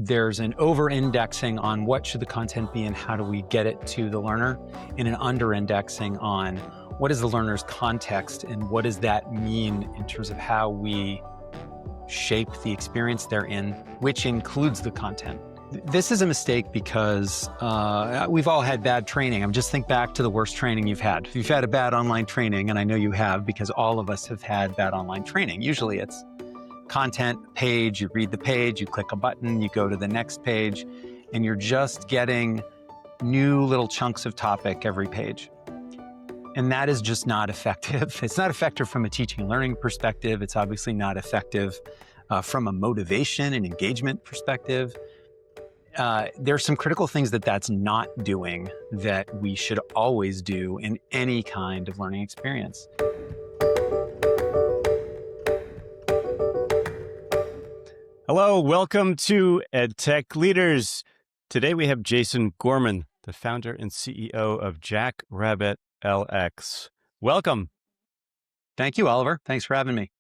there's an over-indexing on what should the content be and how do we get it to the learner, and an under-indexing on what is the learner's context and what does that mean in terms of how we shape the experience they're in, which includes the content. This is a mistake because we've all had bad training. Just think back to the worst training you've had. If you've had a bad online training, and I know you have because all of us have had bad online training, usually it's content page, you read the page, you click a button, you go to the next page, and you're just getting new little chunks of topic every page. And that is just not effective. It's not effective from a teaching and learning perspective. It's obviously not effective from a motivation and engagement perspective. There's some critical things that's not doing that we should always do in any kind of learning experience. Hello, welcome to EdTech Leaders. Today we have Jason Gorman, the founder and CEO of Jackrabbit LX. Welcome. Thank you, Oliver. Thanks for having me.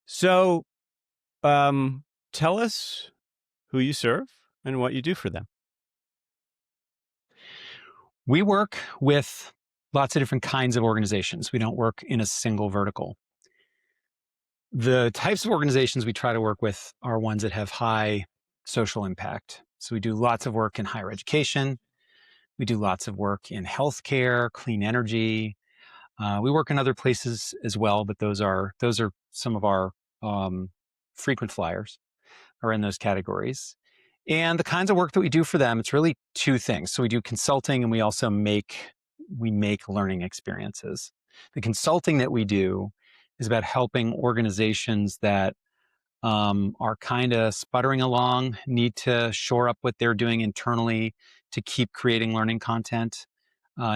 So, tell us who you serve and what you do for them. We work with lots of different kinds of organizations. We don't work in a single vertical. The types of organizations we try to work with are ones that have high social impact. So we do lots of work in higher education. We do lots of work in healthcare, clean energy. We work in other places as well, but those are some of our frequent flyers are in those categories. And the kinds of work that we do for them, it's really two things. So we do consulting and we also make learning experiences. The consulting that we do is about helping organizations that are kind of sputtering along, need to shore up what they're doing internally to keep creating learning content,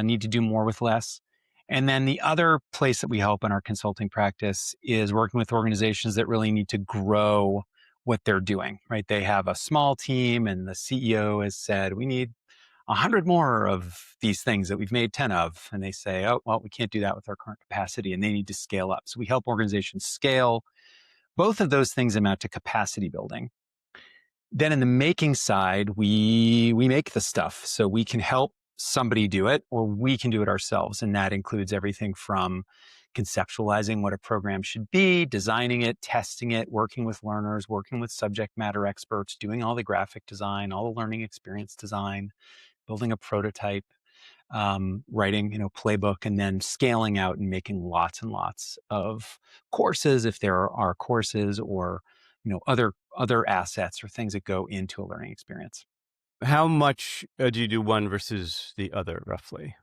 need to do more with less. And then the other place that we help in our consulting practice is working with organizations that really need to grow what they're doing, right? They have a small team and the CEO has said, we need 100 more of these things that we've made 10 of. And they say, oh, well, we can't do that with our current capacity and they need to scale up. So we help organizations scale. Both of those things amount to capacity building. Then in the making side, we make the stuff. So we can help somebody do it or we can do it ourselves. And that includes everything from conceptualizing what a program should be, designing it, testing it, working with learners, working with subject matter experts, doing all the graphic design, all the learning experience design, building a prototype, writing, playbook, and then scaling out and making lots and lots of courses if there are courses or, other assets or things that go into a learning experience. How much do you do one versus the other, roughly?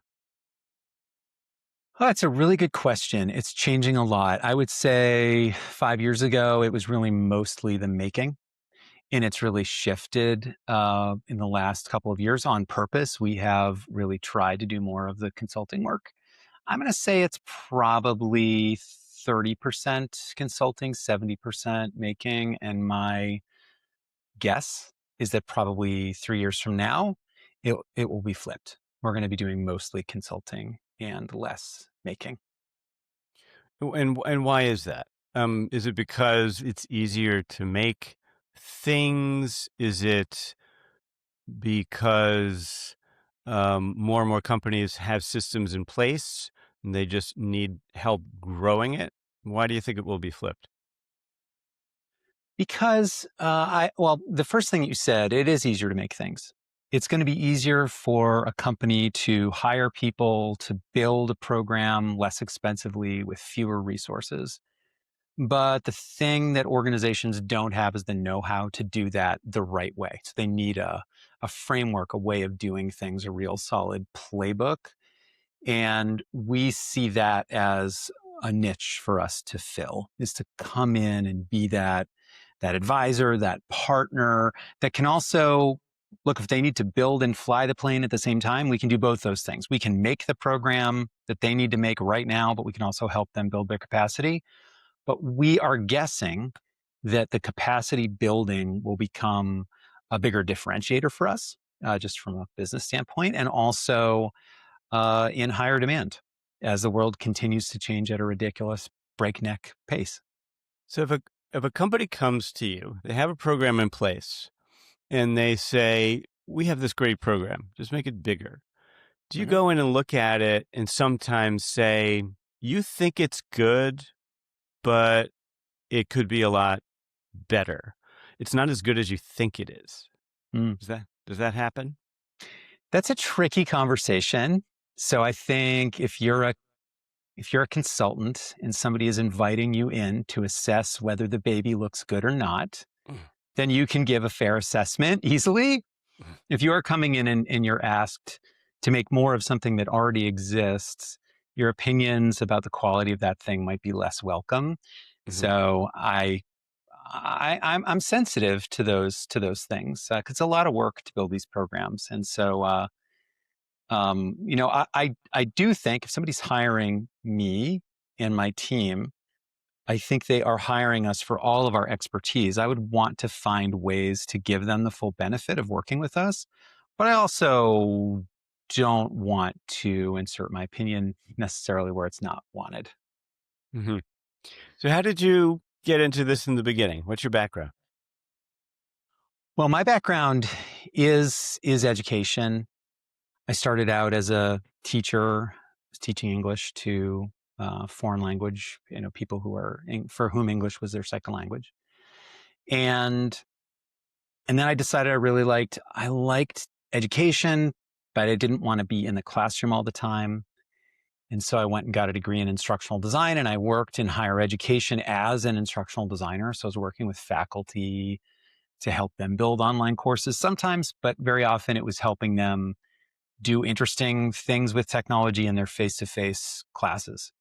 Oh, that's a really good question. It's changing a lot. I would say 5 years ago, it was really mostly the making. And it's really shifted in the last couple of years on purpose. We have really tried to do more of the consulting work. I'm going to say it's probably 30% consulting, 70% making. And my guess is that probably 3 years from now, it will be flipped. We're going to be doing mostly consulting and less making. And why is that? Is it because it's easier to make things? Is it because more and more companies have systems in place and they just need help growing it? Why do you think it will be flipped? Because the first thing you said, it is easier to make things. It's going to be easier for a company to hire people to build a program less expensively with fewer resources. But the thing that organizations don't have is the know-how to do that the right way. So they need a framework, a way of doing things, a real solid playbook. And we see that as a niche for us to fill, is to come in and be that advisor, that partner that can also, look, if they need to build and fly the plane at the same time, we can do both those things. We can make the program that they need to make right now, but we can also help them build their capacity. But we are guessing that the capacity building will become a bigger differentiator for us, just from a business standpoint, and also in higher demand as the world continues to change at a ridiculous breakneck pace. So if a company comes to you, they have a program in place, and they say, we have this great program, just make it bigger. Do you Mhm. go in and look at it and sometimes say, you think it's good, but it could be a lot better? It's not as good as you think it is. Mm. Does that happen? That's a tricky conversation. So I think if you're a consultant and somebody is inviting you in to assess whether the baby looks good or not, Mm, then you can give a fair assessment easily. mm, If you are coming in and you're asked to make more of something that already exists, your opinions about the quality of that thing might be less welcome. mhm, So I'm sensitive to those things because it's a lot of work to build these programs, and so I do think if somebody's hiring me and my team, I think they are hiring us for all of our expertise. I would want to find ways to give them the full benefit of working with us, but I also don't want to insert my opinion necessarily where it's not wanted. mhm. So how did you get into this in the beginning? What's your background? Well, my background is education. I started out as a teacher, was teaching English to foreign language, people for whom English was their second language, and and then I decided I liked education, but I didn't want to be in the classroom all the time. And so I went and got a degree in instructional design, and I worked in higher education as an instructional designer. So I was working with faculty to help them build online courses sometimes, but very often it was helping them do interesting things with technology in their face-to-face classes.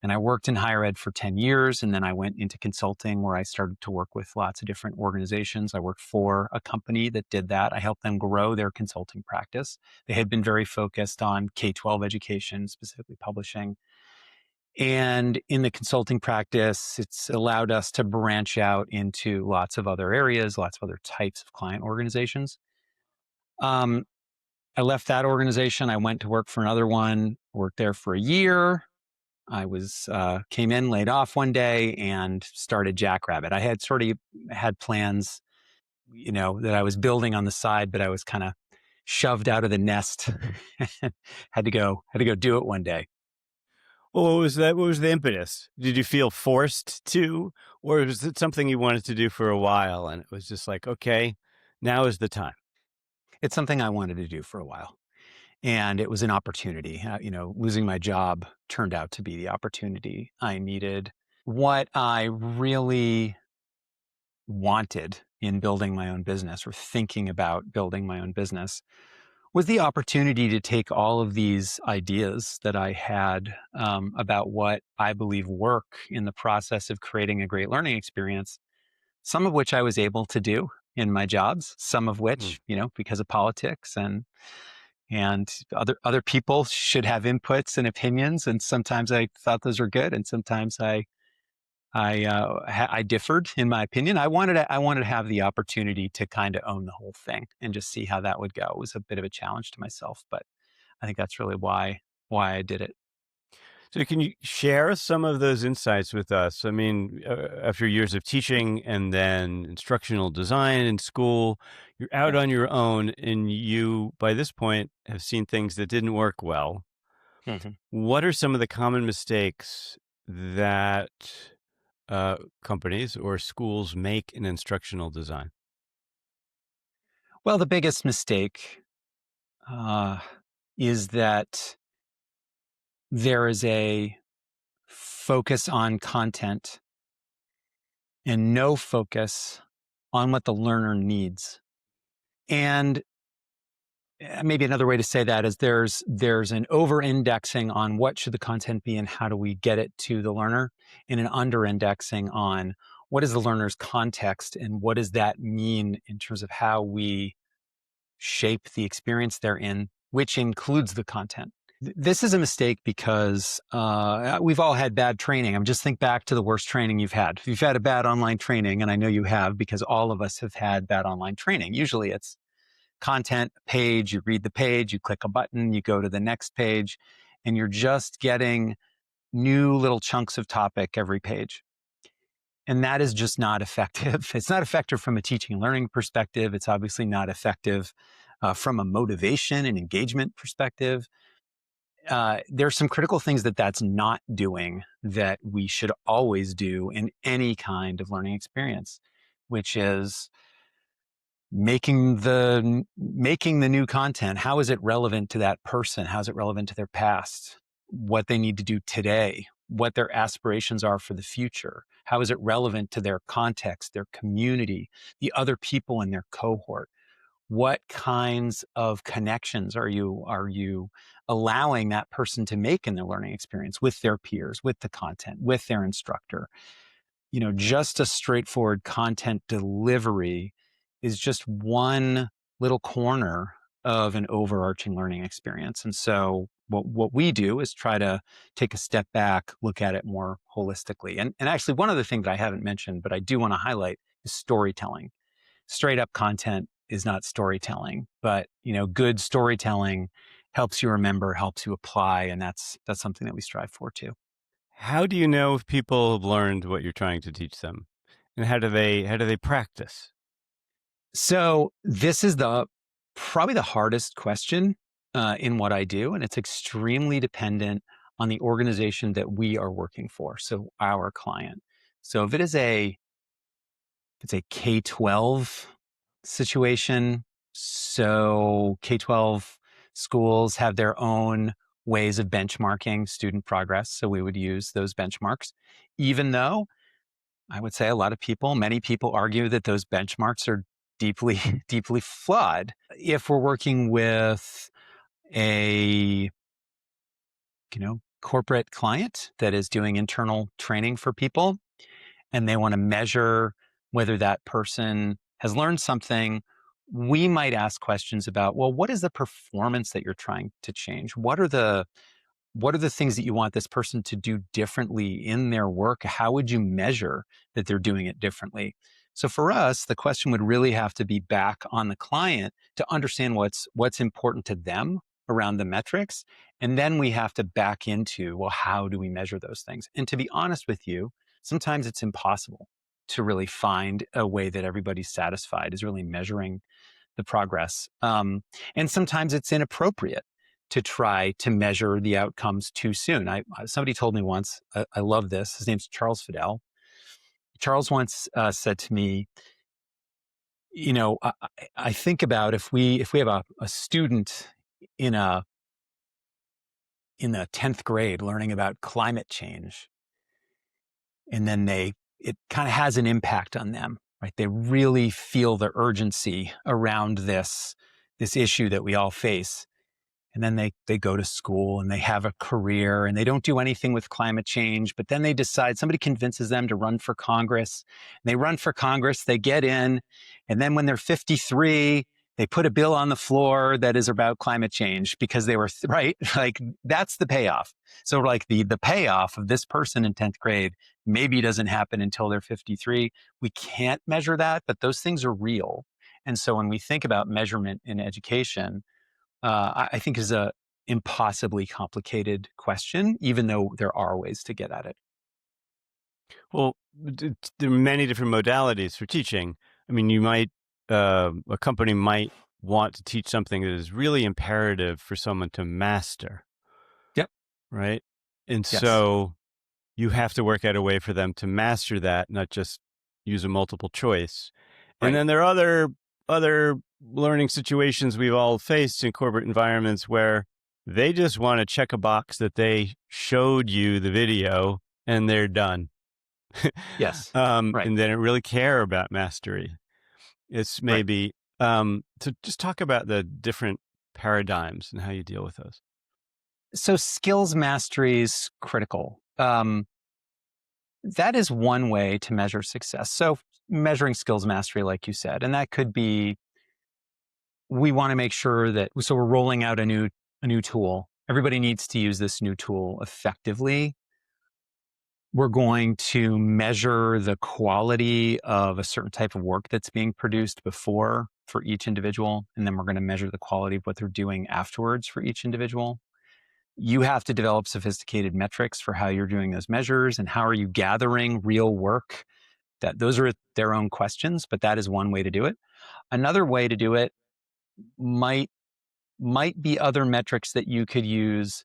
And I worked in higher ed for 10 years, and then I went into consulting where I started to work with lots of different organizations. I worked for a company that did that. I helped them grow their consulting practice. They had been very focused on K-12 education, specifically publishing. And in the consulting practice, it's allowed us to branch out into lots of other areas, lots of other types of client organizations. Um, I left that organization. I went to work for another one, worked there for a year. I was came in, laid off one day, and started Jackrabbit. I had sort of had plans, that I was building on the side, but I was kind of shoved out of the nest. Had to go do it one day. Well, what was that? What was the impetus? Did you feel forced to, or was it something you wanted to do for a while and it was just like, okay, now is the time? It's something I wanted to do for a while, and it was an opportunity. Losing my job turned out to be the opportunity I needed. What I really wanted in building my own business or thinking about building my own business was the opportunity to take all of these ideas that I had about what I believe work in the process of creating a great learning experience, some of which I was able to do in my jobs, some of Mm. which, because of politics and other people should have inputs and opinions. And sometimes I thought those were good, and sometimes I differed in my opinion. I wanted to have the opportunity to kind of own the whole thing and just see how that would go. It was a bit of a challenge to myself, but I think that's really why I did it. So, can you share some of those insights with us? I mean, after years of teaching and then instructional design in school, you're out Yeah. on your own and you, by this point, have seen things that didn't work well. Mhm. What are some of the common mistakes that companies or schools make in instructional design? Well, the biggest mistake uh, is that there is a focus on content and no focus on what the learner needs. And maybe another way to say that is there's an over indexing on what should the content be and how do we get it to the learner, and an under indexing on what is the learner's context and what does that mean in terms of how we shape the experience they're in, which includes the content. This is a mistake because we've all had bad training. Just think back to the worst training you've had. If you've had a bad online training, and I know you have because all of us have had bad online training, usually it's content page, you read the page, you click a button, you go to the next page, and you're just getting new little chunks of topic every page. And that is just not effective. It's not effective from a teaching and learning perspective. It's obviously not effective from a motivation and engagement perspective. There's some critical things that that's not doing that we should always do in any kind of learning experience, which is making the new content. How is it relevant to that person? How is it relevant to their past? What they need to do today? What their aspirations are for the future? How is it relevant to their context, their community, the other people in their cohort? What kinds of connections are you allowing that person to make in their learning experience with their peers, with the content, with their instructor? Just a straightforward content delivery is just one little corner of an overarching learning experience. And so what we do is try to take a step back, look at it more holistically. And actually, one other thing that I haven't mentioned, but I do want to highlight is storytelling. Straight up content is not storytelling, but good storytelling helps you remember, helps you apply, and that's something that we strive for too. How do you know if people have learned what you're trying to teach them? And how do they practice? So this is probably the hardest question in what I do, and it's extremely dependent on the organization that we are working for. So our client. So if it's a K-12 situation, so K-12 schools have their own ways of benchmarking student progress. So we would use those benchmarks, even though I would say many people argue that those benchmarks are deeply, deeply flawed. If we're working with a, corporate client that is doing internal training for people and they want to measure whether that person has learned something, we might ask questions about, well, what is the performance that you're trying to change? What are the things that you want this person to do differently in their work? How would you measure that they're doing it differently? So for us, the question would really have to be back on the client to understand what's important to them around the metrics. And then we have to back into, well, how do we measure those things? And to be honest with you, sometimes it's impossible to really find a way that everybody's satisfied is really measuring the progress. And sometimes it's inappropriate to try to measure the outcomes too soon. Somebody told me once, I love this. His name's Charles Fidel. Charles once said to me, I think about if we have a student in the 10th grade learning about climate change, and then it kind of has an impact on them, right? They really feel the urgency around this issue that we all face. And then they go to school and they have a career and they don't do anything with climate change, but then they decide, somebody convinces them to run for Congress. And they run for Congress, they get in, and then when they're 53, they put a bill on the floor that is about climate change because they were right. Like, that's the payoff. So like the payoff of this person in 10th grade maybe doesn't happen until they're 53. We can't measure that, but those things are real. And so when we think about measurement in education, I think is a impossibly complicated question, even though there are ways to get at it. Well, there are many different modalities for teaching. I mean, a company might want to teach something that is really imperative for someone to master. Yep. Right. And Yes. so you have to work out a way for them to master that, not just use a multiple choice. And Right. then there are other learning situations we've all faced in corporate environments where they just want to check a box that they showed you the video and they're done. Yes. Right. And they don't really care about mastery. It's Right. maybe to just talk about the different paradigms and how you deal with those. So skills mastery is critical. That is one way to measure success. So measuring skills mastery, like you said, and that could be, we want to make sure that, so we're rolling out a new tool. Everybody needs to use this new tool effectively. We're going to measure the quality of a certain type of work that's being produced before for each individual, and then we're going to measure the quality of what they're doing afterwards for each individual. You have to develop sophisticated metrics for how you're doing those measures and how are you gathering real work those are their own questions, but that is one way to do it. Another way to do it might be other metrics that you could use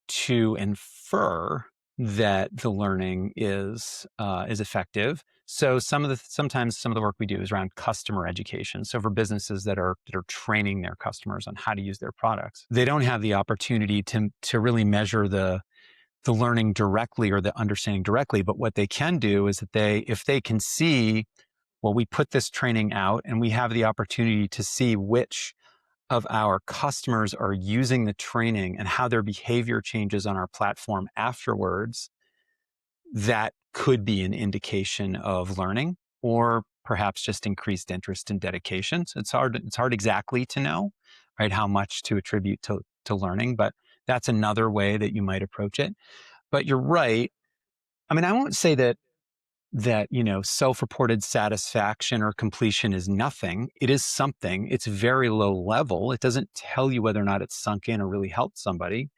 to infer that the learning is effective. So sometimes some of the work we do is around customer education. So for businesses that are training their customers on how to use their products, they don't have the opportunity to really measure the learning directly or the understanding directly. But what they can do is that if they can see, well, we put this training out and we have the opportunity to see which of our customers are using the training and how their behavior changes on our platform afterwards, that could be an indication of learning or perhaps just increased interest and dedication. So it's hard exactly to know, right, how much to attribute to learning, but that's another way that you might approach it. But you're right. I mean, I won't say that self-reported satisfaction or completion is nothing. It is something. It's very low level. It doesn't tell you whether or not it's sunk in or really helped somebody.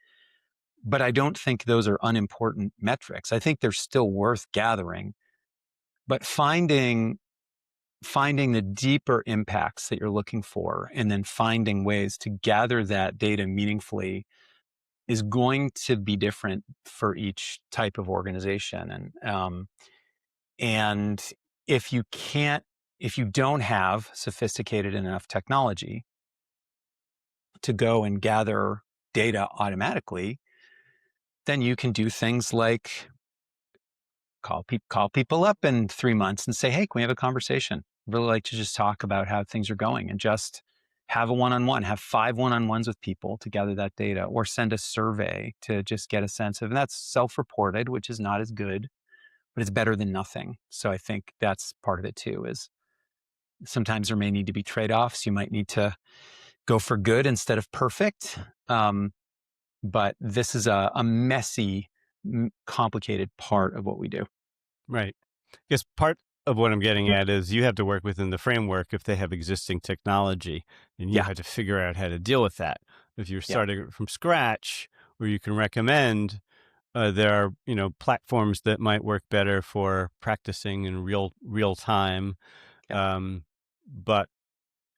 But I don't think those are unimportant metrics. I think they're still worth gathering. But finding the deeper impacts that you're looking for and then finding ways to gather that data meaningfully is going to be different for each type of organization. And if you don't have sophisticated enough technology to go and gather data automatically, then you can do things like call people up in 3 months and say, hey, can we have a conversation? I'd really like to just talk about how things are going, and just have a one-on-one, have 5 one-on-ones with people to gather that data, or send a survey to just get a sense of, and that's self-reported, which is not as good, but it's better than nothing. So I think that's part of it too, is sometimes there may need to be trade-offs. You might need to go for good instead of perfect. But this is a messy, complicated part of what we do. Right. I guess part of what I'm getting at is you have to work within the framework if they have existing technology, and you Yeah. have to figure out how to deal with that. If you're Yeah. starting from scratch, where you can recommend, there are platforms that might work better for practicing in real time. Yeah. But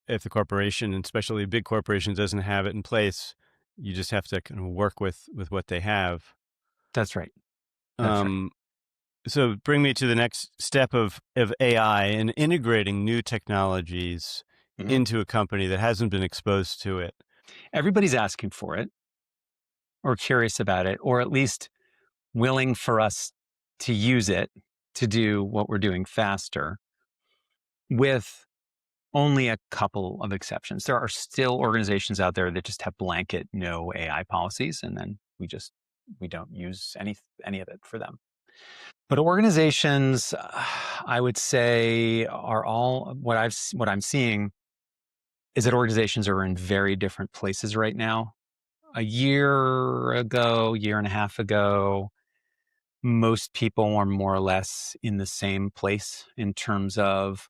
if the corporation, and especially a big corporation, doesn't have it in place, you just have to kind of work with what they have. That's right. That's right. Um, So bring me to the next step of AI and integrating new technologies Mhm. into a company that hasn't been exposed to it. Everybody's asking for it, or curious about it, or at least willing for us to use it to do what we're doing faster, with only a couple of exceptions. There are still organizations out there that just have blanket no AI policies, and then we don't use any of it for them. But organizations, I would say, are all what I'm seeing is that organizations are in very different places right now. A year and a half ago, most people were more or less in the same place in terms of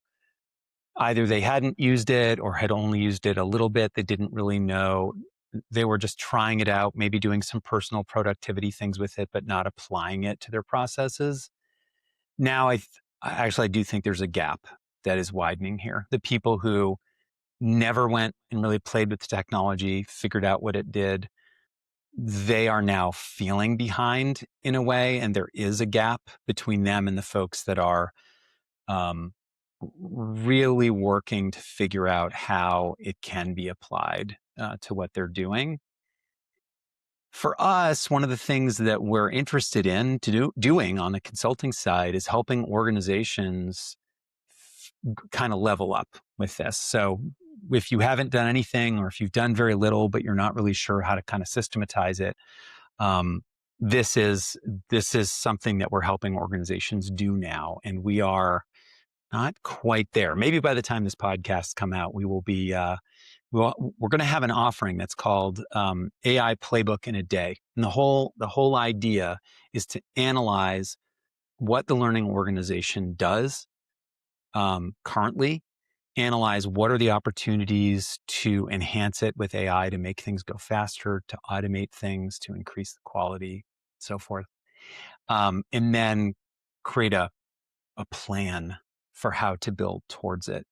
either they hadn't used it or had only used it a little bit. They didn't really know. They were just trying it out, maybe doing some personal productivity things with it, but not applying it to their processes. Now, I do think there's a gap that is widening here. The people who never went and really played with the technology, figured out what it did, they are now feeling behind in a way, and there is a gap between them and the folks that are um, really working to figure out how it can be applied to what they're doing. For us, one of the things that we're interested in doing on the consulting side is helping organizations kind of level up with this. So if you haven't done anything, or if you've done very little, but you're not really sure how to kind of systematize it, um, this is something that we're helping organizations do now, and we are not quite there. Maybe by the time this podcast come out, we will be. We're going to have an offering that's called AI Playbook in a Day, and the whole idea is to analyze what the learning organization does currently, analyze what are the opportunities to enhance it with AI to make things go faster, to automate things, to increase the quality, so forth, and then create a plan for how to build towards it.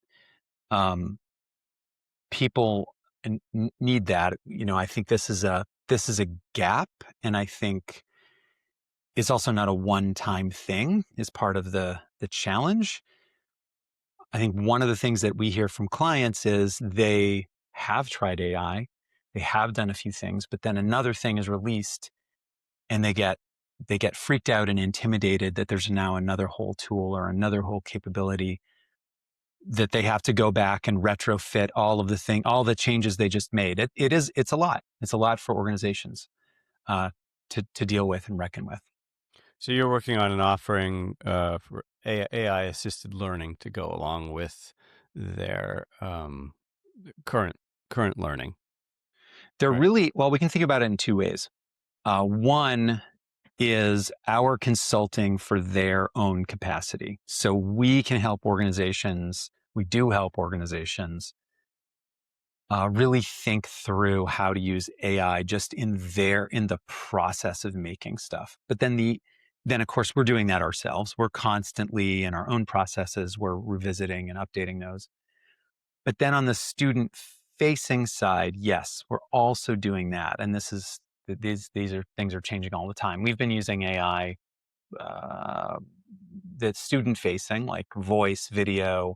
Um, People need that. I think this is a gap, and I think it's also not a one-time thing. Is part of the challenge. I think one of the things that we hear from clients is they have tried AI, they have done a few things, but then another thing is released, and they get freaked out and intimidated that there's now another whole tool or another whole capability that they have to go back and retrofit all the changes they just made. It's a lot. It's a lot for organizations to deal with and reckon with. So you're working on an offering for AI assisted learning to go along with their current current learning, They're right? really well. We can think about it in two ways. One is our consulting for their own capacity. So we can help organizations. We do help organizations really think through how to use AI just in the process of making stuff. But then of course we're doing that ourselves. We're constantly in our own processes. We're revisiting and updating those. But then on the student facing side, yes, we're also doing that. And these are things are changing all the time. We've been using AI uh, that's student facing, like voice, video,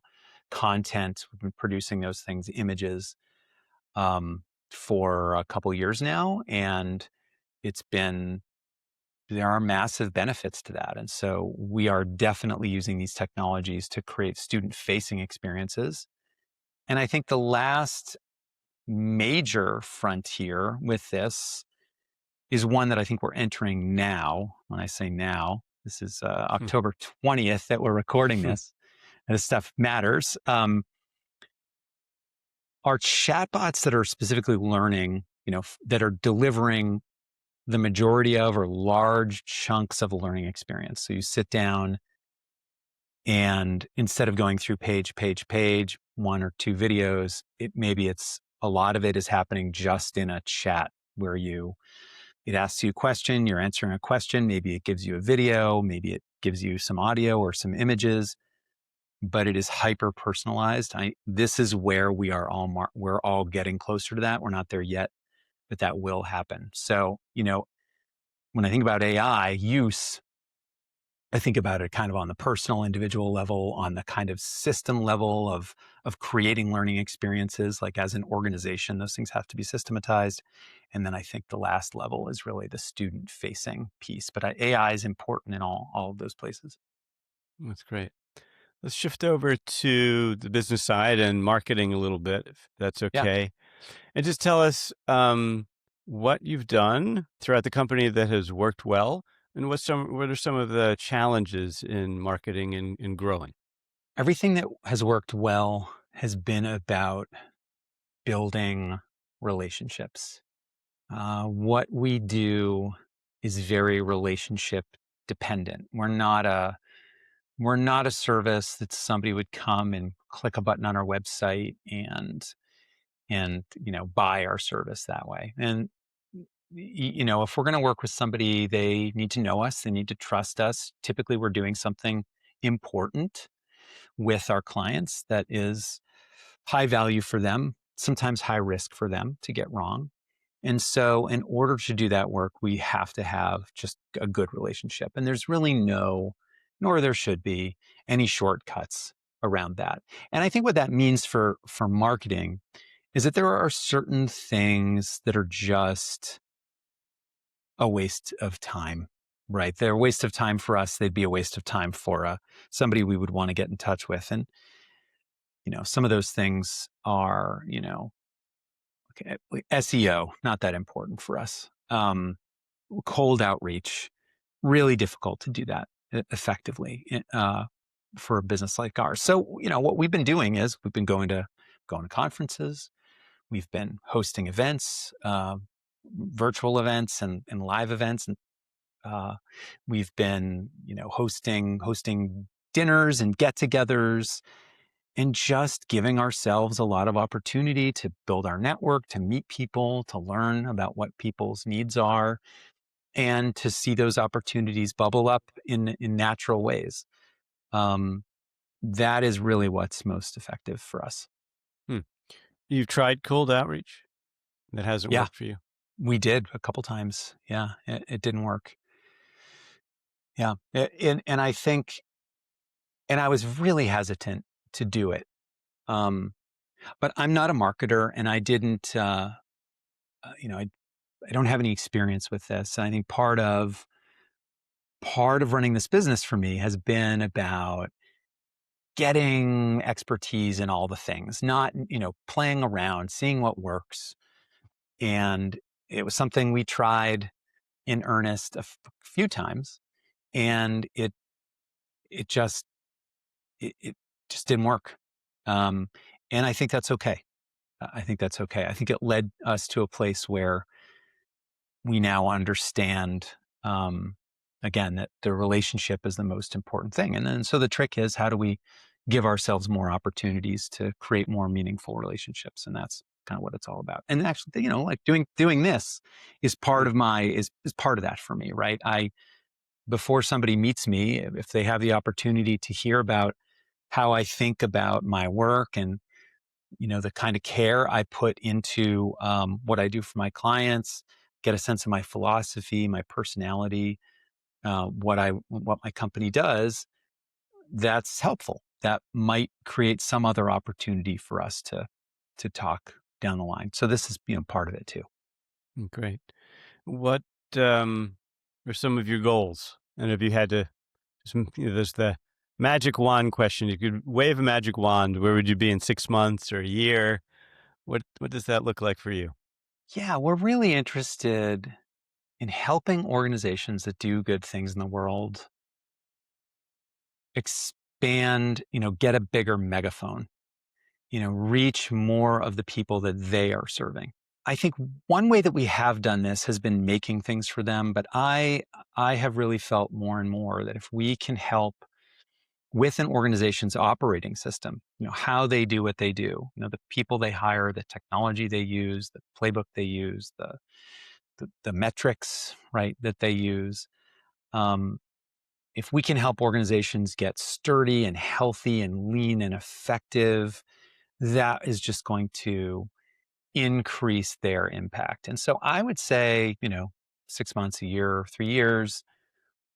content. We've been producing those things, images, for a couple years now, and it's been there are massive benefits to that. And so we are definitely using these technologies to create student facing experiences. And I think the last major frontier with this is one that I think we're entering now. When I say now, this is Hmm. October 20th that we're recording this. And this stuff matters. Are chatbots that are specifically learning, that are delivering the majority of or large chunks of a learning experience. So you sit down, and instead of going through page, one or two videos, it's a lot of it is happening just in a chat where it asks you a question, you're answering a question, maybe it gives you a video, maybe it gives you some audio or some images, but it is hyper personalized. This is where we're all getting closer to that. We're not there yet, but that will happen. So, when I think about AI use, I think about it kind of on the personal individual level, on the kind of system level of creating learning experiences. Like as an organization, those things have to be systematized. And then I think the last level is really the student facing piece. But AI is important in all of those places. That's great. Let's shift over to the business side and marketing a little bit, if that's Yeah. okay. And just tell us what you've done throughout the company that has worked well, and what are some of the challenges in marketing and growing? Everything that has worked well has been about building relationships. What we do is very relationship dependent. We're not a service that somebody would come and click a button on our website and buy our service that way. And if we're going to work with somebody, they need to know us, they need to trust us. Typically we're doing something important with our clients that is high value for them, sometimes high risk for them to get wrong. And so, in order to do that work, we have to have just a good relationship. And there's really nor there should be, any shortcuts around that. And I think what that means for marketing is that there are certain things that are just a waste of time, right? They're a waste of time for us. They'd be a waste of time for somebody we would want to get in touch with. And some of those things are, okay, like SEO, not that important for us. Cold outreach, really difficult to do that effectively for a business like ours. So, what we've been doing is we've been going to conferences, we've been hosting events, virtual events and live events, and uh, we've been, hosting dinners and get-togethers, and just giving ourselves a lot of opportunity to build our network, to meet people, to learn about what people's needs are, and to see those opportunities bubble up in natural ways. That is really what's most effective for us. You've tried cold outreach? That hasn't Yeah, worked for you? we did a couple times. Yeah, it didn't work. Yeah, and I think, and I was really hesitant to do it. But I'm not a marketer, and I didn't, I don't have any experience with this. And I think part of running this business for me has been about getting expertise in all the things, not, playing around, seeing what works. And it was something we tried in earnest a few times, and it just it just didn't work. Um, and I think that's okay. I think that's okay. I think it led us to a place where we now understand, again, that the relationship is the most important thing. And then, so the trick is, how do we give ourselves more opportunities to create more meaningful relationships? And that's kind of what it's all about. And actually, like doing this is part Mm. of is part of that for me, right? Before somebody meets me, if they have the opportunity to hear about how I think about my work, and the kind of care I put into, what I do for my clients, get a sense of my philosophy, my personality, what my company does, that's helpful. That might create some other opportunity for us to talk down the line. So this is, part of it too. Great. What are some of your goals? And have you had to, there's the magic wand question. You could wave a magic wand. Where would you be in 6 months or a year? What does that look like for you? Yeah, we're really interested in helping organizations that do good things in the world expand, get a bigger megaphone, reach more of the people that they are serving. I think one way that we have done this has been making things for them, but I have really felt more and more that if we can help with an organization's operating system, how they do what they do, the people they hire, the technology they use, the playbook they use, the metrics, right, that they use. If we can help organizations get sturdy and healthy and lean and effective, that is just going to increase their impact. And so I would say, 6 months, a year, 3 years,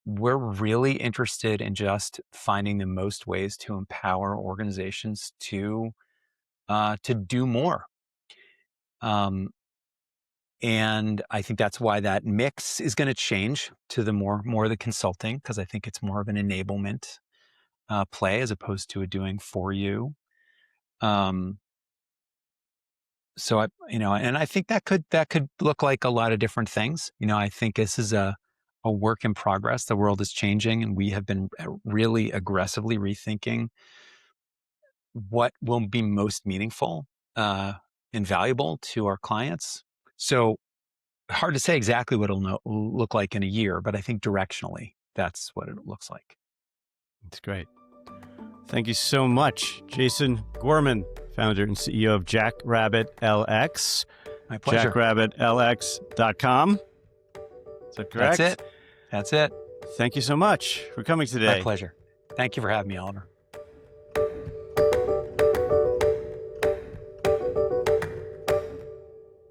we're really interested in just finding the most ways to empower organizations to do more. Um, and I think that's why that mix is going to change to the more of the consulting, because I think it's more of an enablement play as opposed to a doing for you. Um, so and I think that could look like a lot of different things. I think this is a work in progress. The world is changing, and we have been really aggressively rethinking what will be most meaningful and valuable to our clients. So hard to say exactly what it'll look like in a year, but I think directionally that's what it looks like. It's great. Thank you so much, Jason Gorman, founder and CEO of Jackrabbit LX. My pleasure. JackrabbitLX.com. Is that correct? That's it. Thank you so much for coming today. My pleasure. Thank you for having me, Oliver.